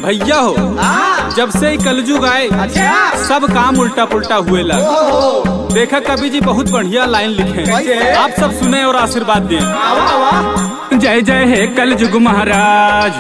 भैया हो, जब से ही कलयुग आए सब काम उल्टा पुल्टा हुए ला। देखा कवि जी बहुत बढ़िया लाइन लिखे, आप सब सुने और आशीर्वाद दें। जय जय है कलयुग महाराज,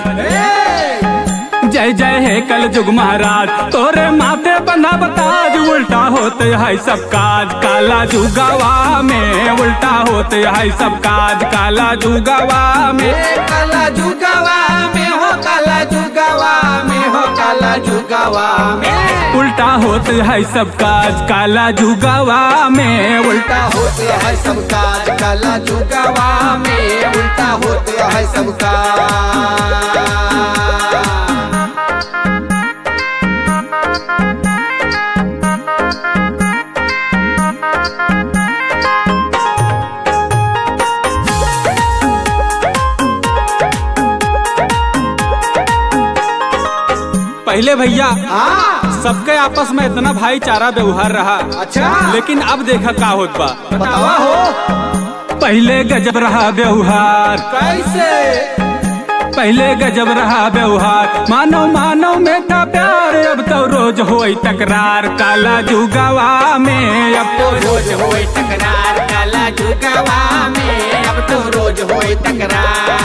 जय जय है कलयुग महाराज, तोरे माथे बंधा बताज, उल्टा होते है सब काज काला जुगावा में, उल्टा होते है सब काज काला जुगावा में, काला जुगावा में हो, काला जुगावा में हो, काला जुगावा में उल्टा होते है सब काज काला जुगावा में, उल्टा होते है सब काज काला जुगावा में, उल्टा होते है सब काज। पहले भैया सबके आपस में इतना भाईचारा व्यवहार रहा, लेकिन अब देखा का होत बा। बतावा हो पहले गजब रहा व्यवहार, कैसे? पहले गजब रहा व्यवहार, मानव मानव में था प्यार, अब तो रोज होई तकरार काला जुगावा में, अब तो रोज होए तकरार काला जुगावा में, अब तो रोज होए तकरार।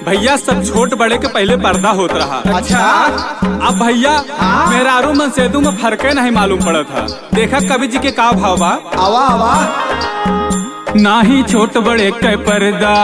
भैया सब छोट बड़े के पहले पर्दा होत रहा। अब भैया मेहरारू मनसेदू में फर्क नहीं मालूम पड़ा था। देखा कवि जी के का भाव बा। आवा आवा ना ही छोट बड़े के पर्दा,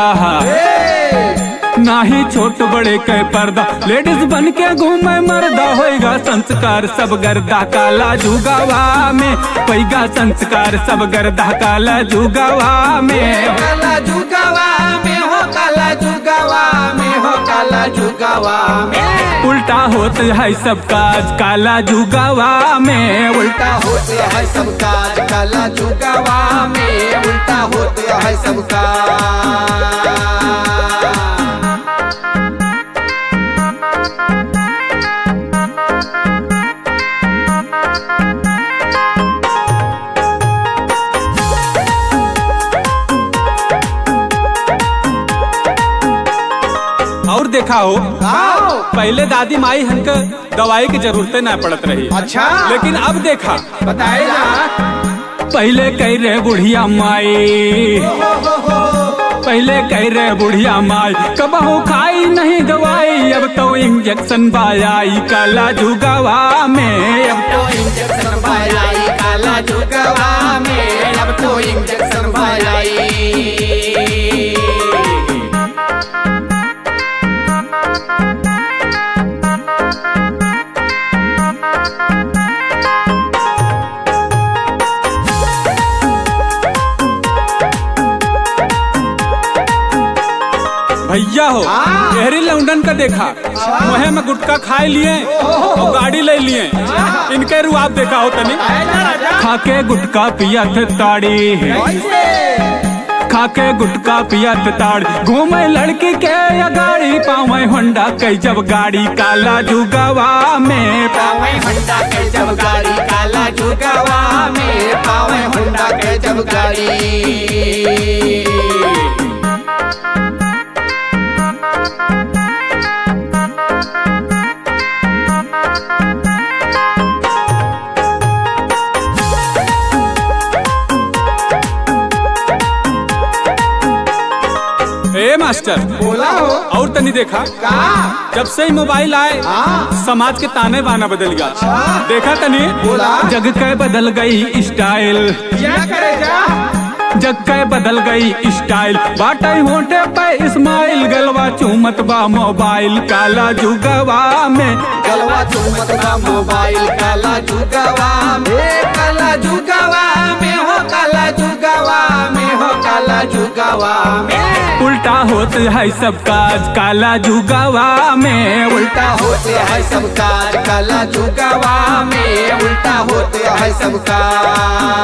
ना ही छोट बड़े के पर्दा, लेडीज बन के घूमे मर्दा, होएगा संस्कार सब गर्दा काला जुगावा में, होएगा संस्कार सब गर्दा काला जुगावा में, काला जुगावा में हो, काला जुगावा में हो, काला जुगावा में उल्टा होते है सब काज काला जुगावा में, उल्टा होते है सब काज काला जुगावा में, उल्टा होते है सब काज। और देखा हो पहले दादी माई हमके दवाई की जरूरतें न पड़त रही, लेकिन अब देखा बताए ना पहले कह रहे बुढ़िया माई, पहले कह रहे बुढ़िया माई कबहू खाई नहीं दवाई, अब तो इंजेक्शन बाई काला जुगावा में, अब तो इंजेक्शन बाई काला जुगावा में, अब तो इंजेक्शन बाई। भैया हो गहरी लौंडन का देखा मुहे में गुटखा खाए लिए और गाड़ी ले लिए, इनके रुआब देखा हो तनी खाके गुटखा पिया थे ताड़ी, खाके गुटखा पिया थे ताड़ी, घूमे लड़की के या गाड़ी, पावे होंडा के जब गाड़ी काला जुगावा में, पावे होंडा के जब गाड़ी काला जुगावा में, पावे होंडा के जब गाड़ी। ए मास्टर बोला हो और तनी देखा जब से ही मोबाइल आए समाज के ताने बाना बदल गया। देखा तनी जग के बदल गई स्टाइल, क्या करे जा जग के बदल गई स्टाइल, बाटे होंठे पे स्माइल, गलवा चूमत बा मोबाइल काला जुगावा में, गलवा चूमत बा मोबाइल काला जुगावा में, काला जुगावा में हो, काला जुगावा में हो, काला जुगावा में उल्टा होते है सब काज काला जुगावा में, उल्टा होते है सब काज काला जुगावा में, उल्टा होते है सब काज।